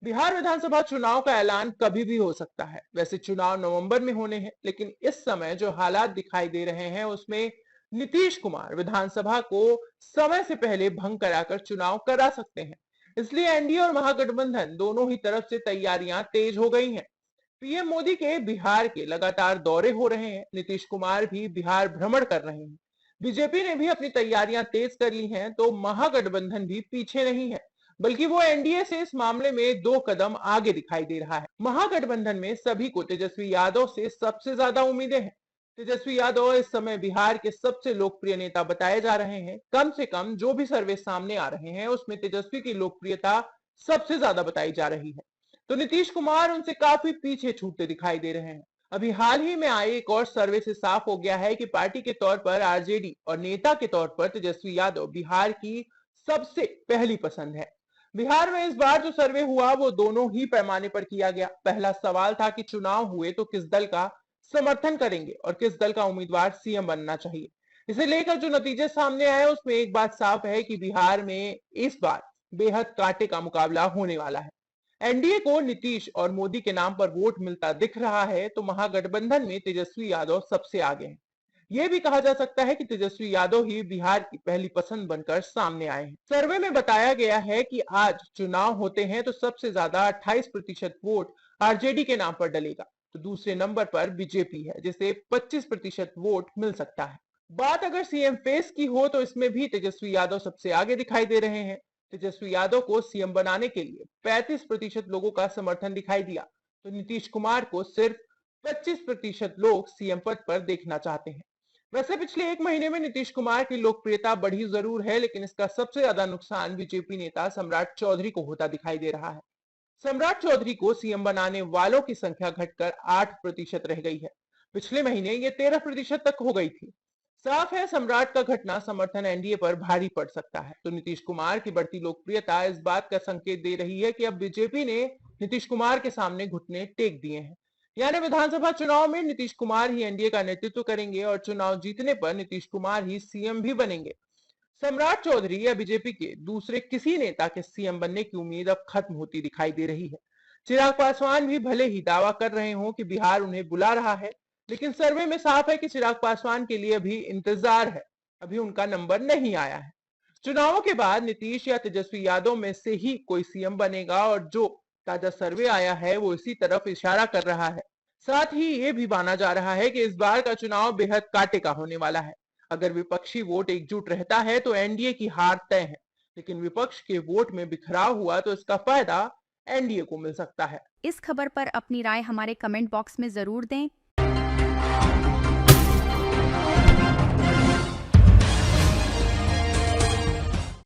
बिहार विधानसभा चुनाव का ऐलान कभी भी हो सकता है। वैसे चुनाव नवंबर में होने हैं, लेकिन इस समय जो हालात दिखाई दे रहे हैं उसमें नीतीश कुमार विधानसभा को समय से पहले भंग कराकर चुनाव करा सकते हैं। इसलिए एनडीए और महागठबंधन दोनों ही तरफ से तैयारियां तेज हो गई हैं। पीएम मोदी के बिहार के लगातार दौरे हो रहे हैं। नीतीश कुमार भी बिहार भ्रमण कर रहे हैं। बीजेपी ने भी अपनी तैयारियां तेज कर ली हैं, तो महागठबंधन भी पीछे नहीं है, बल्कि वो एनडीए से इस मामले में 2 कदम आगे दिखाई दे रहा है। महागठबंधन में सभी को तेजस्वी यादव से सबसे ज्यादा उम्मीदें हैं। तेजस्वी यादव इस समय बिहार के सबसे लोकप्रिय नेता बताए जा रहे हैं। कम से कम जो भी सर्वे सामने आ रहे हैं उसमें तेजस्वी की लोकप्रियता सबसे ज्यादा बताई जा रही है। तो नीतीश कुमार उनसे काफी पीछे छूटते दिखाई दे रहे हैं। अभी हाल ही में आए एक और सर्वे से साफ हो गया है कि पार्टी के तौर पर आरजेडी और नेता के तौर पर तेजस्वी यादव बिहार की सबसे पहली पसंद है। बिहार में इस बार जो सर्वे हुआ वो दोनों ही पैमाने पर किया गया। पहला सवाल था कि चुनाव हुए तो किस दल का समर्थन करेंगे और किस दल का उम्मीदवार सीएम बनना चाहिए। इसे लेकर जो नतीजे सामने आए उसमें एक बात साफ है कि बिहार में इस बार बेहद कांटे का मुकाबला होने वाला है। एनडीए को नीतीश और मोदी के नाम पर वोट मिलता दिख रहा है, तो महागठबंधन में तेजस्वी यादव सबसे आगे हैं। यह भी कहा जा सकता है कि तेजस्वी यादव ही बिहार की पहली पसंद बनकर सामने आए हैं। सर्वे में बताया गया है कि आज चुनाव होते हैं तो सबसे ज्यादा 28% वोट आरजेडी के नाम पर डलेगा, तो दूसरे नंबर पर बीजेपी है जिसे 25% वोट मिल सकता है। बात अगर सीएम फेस की हो तो इसमें भी तेजस्वी यादव सबसे आगे दिखाई दे रहे हैं। तेजस्वी यादव को सीएम बनाने के लिए 35% लोगों का समर्थन दिखाई दिया, तो नीतीश कुमार को सिर्फ 25% लोग सीएम पद पर देखना चाहते हैं। वैसे पिछले एक महीने में नीतीश कुमार की लोकप्रियता बढ़ी जरूर है, लेकिन इसका सबसे ज्यादा नुकसान बीजेपी नेता सम्राट चौधरी को होता दिखाई दे रहा है। सम्राट चौधरी को सीएम बनाने वालों की संख्या घटकर 8% रह गई है। पिछले महीने ये 13% तक हो गई थी। साफ है सम्राट का घटना समर्थन एनडीए पर भारी पड़ सकता है। तो नीतीश कुमार की बढ़ती लोकप्रियता इस बात का संकेत दे रही है कि अब बीजेपी ने नीतीश कुमार के सामने घुटने टेक दिए हैं। यानी विधानसभा चुनाव में नीतीश कुमार ही एनडीए का नेतृत्व करेंगे और चुनाव जीतने पर नीतीश कुमार ही सीएम भी बनेंगे। सम्राट चौधरी या बीजेपी के दूसरे किसी नेता के सीएम बनने की उम्मीद अब खत्म होती दिखाई दे रही है। चिराग पासवान भी भले ही दावा कर रहे हो कि बिहार उन्हें बुला रहा है, लेकिन सर्वे में साफ है कि चिराग पासवान के लिए अभी इंतजार है। अभी उनका नंबर नहीं आया है। चुनावों के बाद नीतीश या तेजस्वी यादव में से ही कोई सीएम बनेगा और जो ताजा सर्वे आया है वो इसी तरफ इशारा कर रहा है। साथ ही ये भी माना जा रहा है कि इस बार का चुनाव बेहद कांटे का होने वाला है। अगर विपक्षी वोट एकजुट रहता है तो एनडीए की हार तय है, लेकिन विपक्ष के वोट में बिखराव हुआ तो इसका फायदा एनडीए को मिल सकता है। इस खबर पर अपनी राय हमारे कमेंट बॉक्स में जरूर दें।